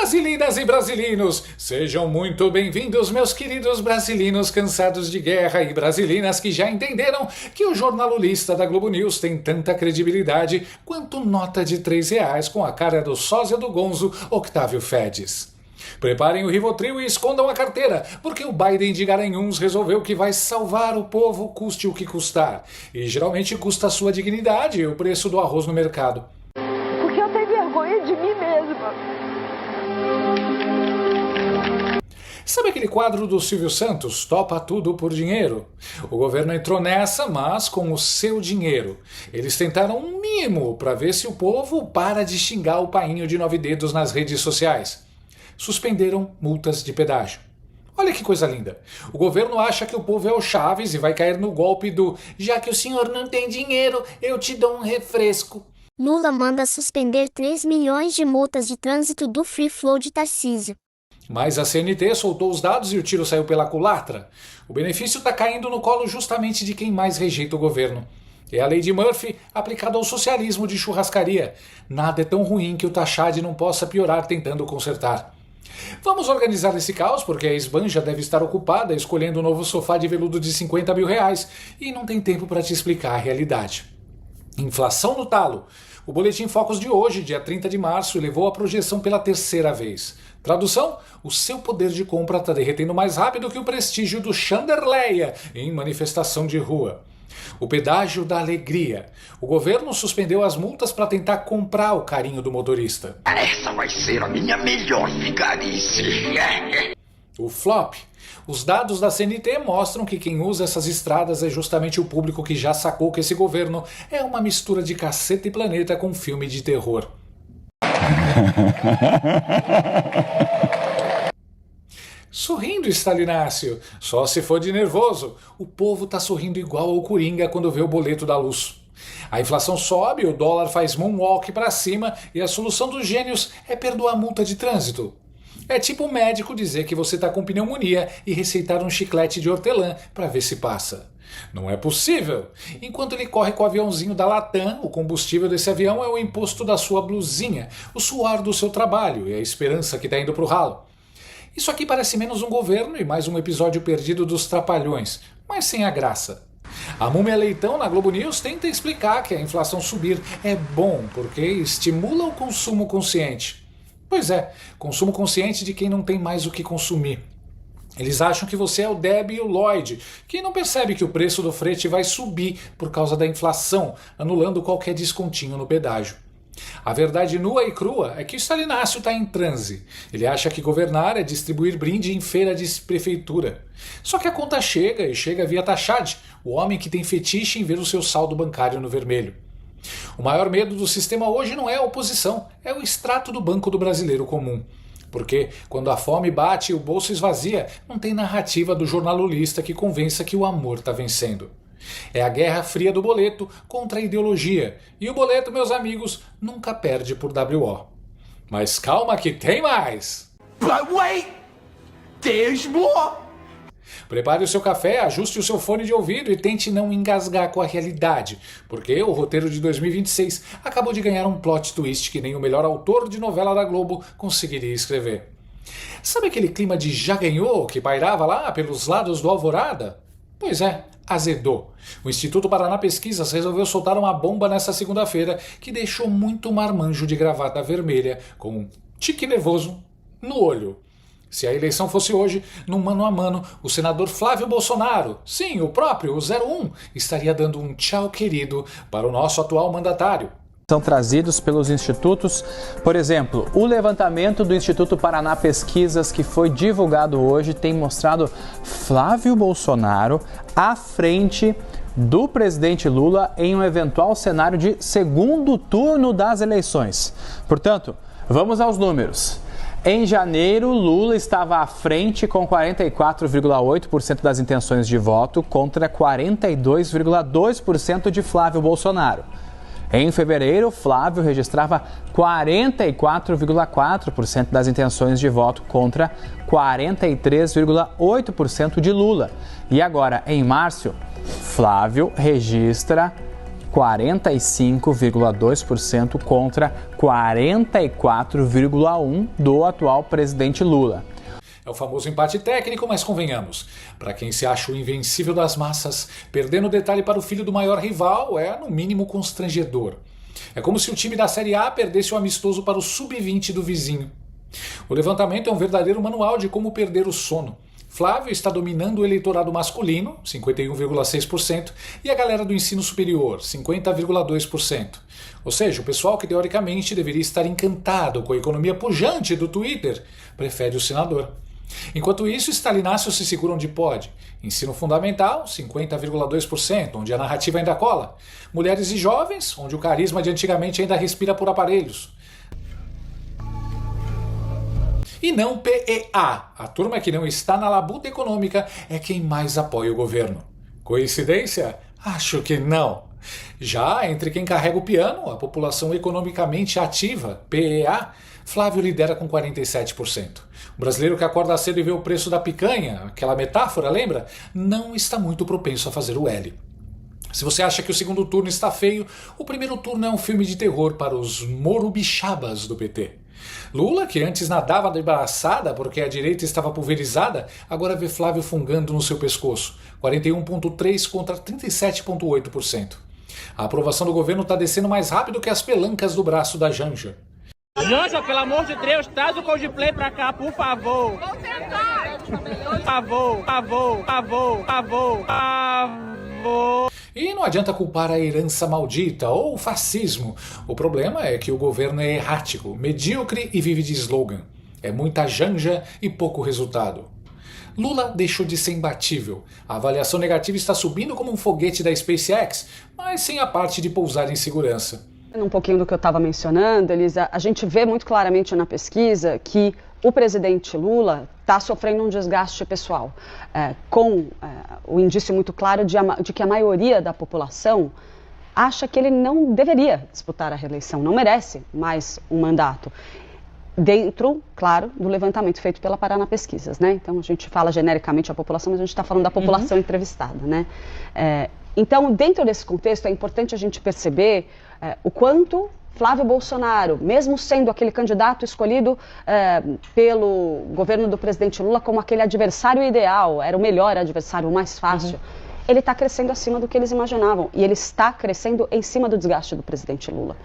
Brasilinas e brasilinos, sejam muito bem-vindos, meus queridos brasilinos cansados de guerra e brasilinas que já entenderam que o jornal Lulista da Globo News tem tanta credibilidade quanto nota de R$3 com a cara do sósia do Gonzo, Octávio Fedis. Preparem o Rivotril e escondam a carteira, porque o Biden de Garanhuns resolveu que vai salvar o povo custe o que custar. E geralmente custa a sua dignidade e o preço do arroz no mercado. Porque eu tenho vergonha de mim mesma. Sabe aquele quadro do Silvio Santos, Topa Tudo por Dinheiro? O governo entrou nessa, mas com o seu dinheiro. Eles tentaram um mimo para ver se o povo para de xingar o painho de 9 dedos nas redes sociais. Suspenderam multas de pedágio. Olha que coisa linda. O governo acha que o povo é o Chaves e vai cair no golpe do já que o senhor não tem dinheiro, eu te dou um refresco. Lula manda suspender 3 milhões de multas de trânsito do Free Flow de Tarcísio. Mas a CNT soltou os dados e o tiro saiu pela culatra. O benefício está caindo no colo justamente de quem mais rejeita o governo. É a lei de Murphy aplicada ao socialismo de churrascaria. Nada é tão ruim que o Taxade não possa piorar tentando consertar. Vamos organizar esse caos porque a Esbanja deve estar ocupada escolhendo um novo sofá de veludo de R$50 mil e não tem tempo para te explicar a realidade. Inflação no talo. O Boletim Focus de hoje, dia 30 de março, elevou a projeção pela terceira vez. Tradução? O seu poder de compra está derretendo mais rápido que o prestígio do Chanderleia em manifestação de rua. O pedágio da alegria. O governo suspendeu as multas para tentar comprar o carinho do motorista. Essa vai ser a minha melhor vigarice. O flop. Os dados da CNT mostram que quem usa essas estradas é justamente o público que já sacou que esse governo é uma mistura de Caceta e Planeta com filme de terror. Sorrindo, Stalinácio. Só se for de nervoso. O povo tá sorrindo igual ao Coringa quando vê o boleto da luz. A inflação sobe, o dólar faz moonwalk para cima e a solução dos gênios é perdoar a multa de trânsito. É tipo o médico dizer que você tá com pneumonia e receitar um chiclete de hortelã para ver se passa. Não é possível. Enquanto ele corre com o aviãozinho da Latam, o combustível desse avião é o imposto da sua blusinha, o suor do seu trabalho e a esperança que tá indo pro ralo. Isso aqui parece menos um governo e mais um episódio perdido dos Trapalhões, mas sem a graça. A Múmia Leitão na Globo News tenta explicar que a inflação subir é bom porque estimula o consumo consciente. Pois é, consumo consciente de quem não tem mais o que consumir. Eles acham que você é o Deb e o Lloyd, que não percebe que o preço do frete vai subir por causa da inflação, anulando qualquer descontinho no pedágio. A verdade nua e crua é que o Stalinácio está em transe. Ele acha que governar é distribuir brinde em feira de prefeitura. Só que a conta chega e chega via Taxade, o homem que tem fetiche em ver o seu saldo bancário no vermelho. O maior medo do sistema hoje não é a oposição, é o extrato do banco do brasileiro comum. Porque quando a fome bate e o bolso esvazia, não tem narrativa do jornal Lulista que convença que o amor está vencendo. É a guerra fria do boleto contra a ideologia. E o boleto, meus amigos, nunca perde por WO. Mas calma que tem mais! But wait! There's more! Prepare o seu café, ajuste o seu fone de ouvido e tente não engasgar com a realidade, porque o roteiro de 2026 acabou de ganhar um plot twist que nem o melhor autor de novela da Globo conseguiria escrever. Sabe aquele clima de já ganhou que pairava lá pelos lados do Alvorada? Pois é, azedou. O Instituto Paraná Pesquisas resolveu soltar uma bomba nessa segunda-feira que deixou muito marmanjo de gravata vermelha com um tique nervoso no olho. Se a eleição fosse hoje, num mano a mano, o senador Flávio Bolsonaro, sim, o próprio, o 01, estaria dando um tchau querido para o nosso atual mandatário. São trazidos pelos institutos, por exemplo, o levantamento do Instituto Paraná Pesquisas que foi divulgado hoje tem mostrado Flávio Bolsonaro à frente do presidente Lula em um eventual cenário de segundo turno das eleições. Portanto, vamos aos números. Em janeiro, Lula estava à frente com 44,8% das intenções de voto contra 42,2% de Flávio Bolsonaro. Em fevereiro, Flávio registrava 44,4% das intenções de voto contra 43,8% de Lula. E agora, em março, Flávio registra 45,2% contra 44,1% do atual presidente Lula. É o famoso empate técnico, mas convenhamos, para quem se acha o invencível das massas, perder no detalhe para o filho do maior rival é, no mínimo, constrangedor. É como se o time da Série A perdesse o amistoso para o sub-20 do vizinho. O levantamento é um verdadeiro manual de como perder o sono. Flávio está dominando o eleitorado masculino, 51,6%, e a galera do ensino superior, 50,2%. Ou seja, o pessoal que teoricamente deveria estar encantado com a economia pujante do Twitter, prefere o senador. Enquanto isso, Stalinácio se segura onde pode. Ensino fundamental, 50,2%, onde a narrativa ainda cola. Mulheres e jovens, onde o carisma de antigamente ainda respira por aparelhos. E não PEA, a turma que não está na labuta econômica é quem mais apoia o governo. Coincidência? Acho que não. Já entre quem carrega o piano, a população economicamente ativa, PEA, Flávio lidera com 47%. O brasileiro que acorda cedo e vê o preço da picanha, aquela metáfora, lembra? Não está muito propenso a fazer o L. Se você acha que o segundo turno está feio, o primeiro turno é um filme de terror para os morubixabas do PT. Lula, que antes nadava de braçada porque a direita estava pulverizada, agora vê Flávio fungando no seu pescoço, 41,3% contra 37,8%. A aprovação do governo está descendo mais rápido que as pelancas do braço da Janja. Janja, pelo amor de Deus, traz o Coldplay pra cá, por favor. Vou tentar. Por favor, por favor, por favor, por favor, por favor. E não adianta culpar a herança maldita ou o fascismo. O problema é que o governo é errático, medíocre e vive de slogan. É muita janja e pouco resultado. Lula deixou de ser imbatível. A avaliação negativa está subindo como um foguete da SpaceX, mas sem a parte de pousar em segurança. Um pouquinho do que eu estava mencionando, Elisa, a gente vê muito claramente na pesquisa que o presidente Lula está sofrendo um desgaste pessoal, com o indício muito claro de que a maioria da população acha que ele não deveria disputar a reeleição, não merece mais um mandato. Dentro, claro, do levantamento feito pela Paraná Pesquisas, né? Então a gente fala genericamente a população, mas a gente está falando da população entrevistada, né? Então, dentro desse contexto, é importante a gente perceber o quanto Flávio Bolsonaro, mesmo sendo aquele candidato escolhido pelo governo do presidente Lula como aquele adversário ideal, era o melhor adversário, o mais fácil, ele está crescendo acima do que eles imaginavam. E ele está crescendo em cima do desgaste do presidente Lula.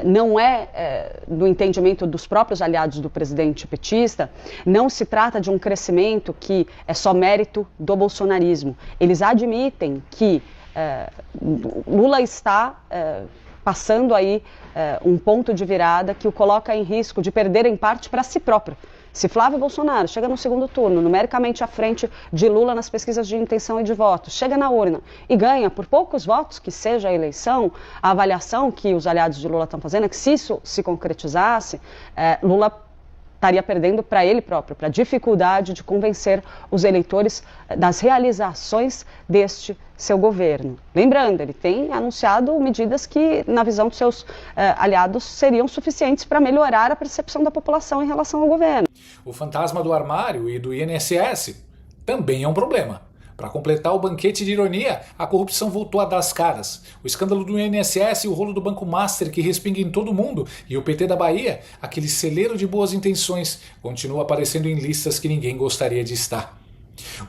Não é, no entendimento dos próprios aliados do presidente petista, não se trata de um crescimento que é só mérito do bolsonarismo. Eles admitem que Lula está passando aí um ponto de virada que o coloca em risco de perder em parte para si próprio. Se Flávio Bolsonaro chega no segundo turno, numericamente à frente de Lula nas pesquisas de intenção e de voto, chega na urna e ganha por poucos votos que seja a eleição, a avaliação que os aliados de Lula estão fazendo é que se isso se concretizasse, Lula estaria perdendo para ele próprio, para a dificuldade de convencer os eleitores das realizações deste seu governo. Lembrando, ele tem anunciado medidas que, na visão dos seus aliados, seriam suficientes para melhorar a percepção da população em relação ao governo. O fantasma do armário e do INSS também é um problema. Para completar o banquete de ironia, a corrupção voltou a dar as caras. O escândalo do INSS e o rolo do Banco Master que respinga em todo mundo e o PT da Bahia, aquele celeiro de boas intenções, continua aparecendo em listas que ninguém gostaria de estar.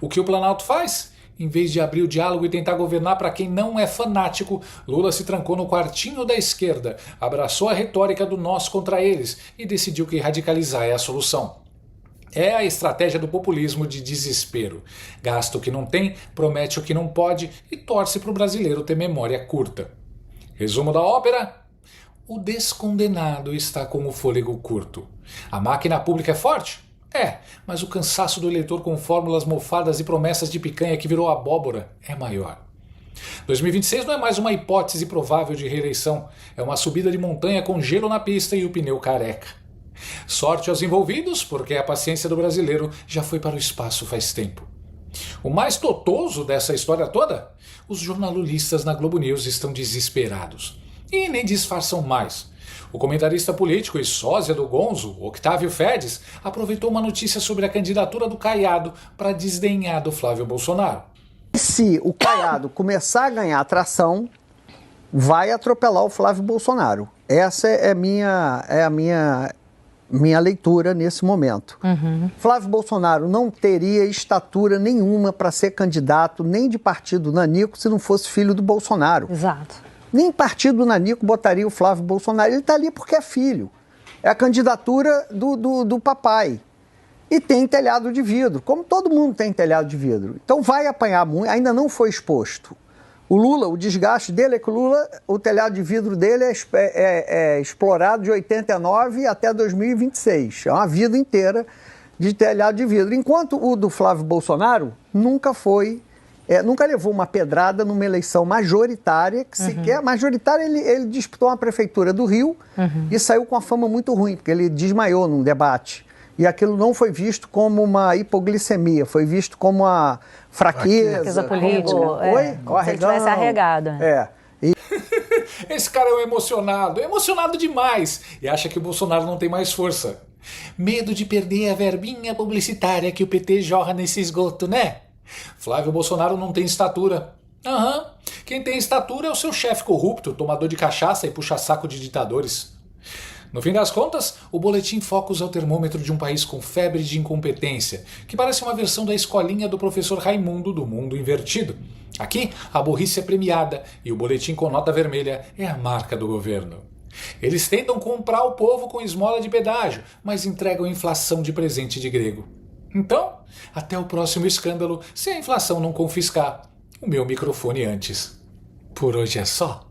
O que o Planalto faz? Em vez de abrir o diálogo e tentar governar para quem não é fanático, Lula se trancou no quartinho da esquerda, abraçou a retórica do nós contra eles e decidiu que radicalizar é a solução. É a estratégia do populismo de desespero. Gasta o que não tem, promete o que não pode e torce para o brasileiro ter memória curta. Resumo da ópera? O descondenado está com o fôlego curto. A máquina pública é forte? Mas o cansaço do eleitor com fórmulas mofadas e promessas de picanha que virou abóbora é maior. 2026 não é mais uma hipótese provável de reeleição, é uma subida de montanha com gelo na pista e o pneu careca. Sorte aos envolvidos, porque a paciência do brasileiro já foi para o espaço faz tempo. O mais totoso dessa história toda? Os jornalistas na Globo News estão desesperados. E nem disfarçam mais. O comentarista político e sósia do Gonzo, Octávio Fedes, aproveitou uma notícia sobre a candidatura do Caiado para desdenhar do Flávio Bolsonaro. Se o Caiado começar a ganhar atração, vai atropelar o Flávio Bolsonaro. Essa é a minha leitura nesse momento. Flávio Bolsonaro não teria estatura nenhuma para ser candidato nem de partido nanico se não fosse filho do Bolsonaro. Exato. Nem partido nanico botaria o Flávio Bolsonaro. Ele está ali porque é filho. É a candidatura do papai. E tem telhado de vidro, como todo mundo tem telhado de vidro. Então vai apanhar muito, ainda não foi exposto. O Lula, o desgaste dele é que o telhado de vidro dele é explorado de 89 até 2026. É uma vida inteira de telhado de vidro. Enquanto o do Flávio Bolsonaro nunca levou uma pedrada numa eleição majoritária, que sequer majoritária ele disputou uma prefeitura do Rio e saiu com a fama muito ruim, porque ele desmaiou num debate. E aquilo não foi visto como uma hipoglicemia, foi visto como uma fraqueza política. Oi? Se ele tivesse arregado. Esse cara é um emocionado demais, e acha que o Bolsonaro não tem mais força. Medo de perder a verbinha publicitária que o PT jorra nesse esgoto, né? Flávio Bolsonaro não tem estatura. Quem tem estatura é o seu chefe corrupto, tomador de cachaça e puxa-saco de ditadores. No fim das contas, o Boletim Focus é o termômetro de um país com febre de incompetência, que parece uma versão da escolinha do professor Raimundo do mundo invertido. Aqui, a burrice é premiada e o boletim com nota vermelha é a marca do governo. Eles tentam comprar o povo com esmola de pedágio, mas entregam inflação de presente de grego. Então, até o próximo escândalo, se a inflação não confiscar o meu microfone antes. Por hoje é só.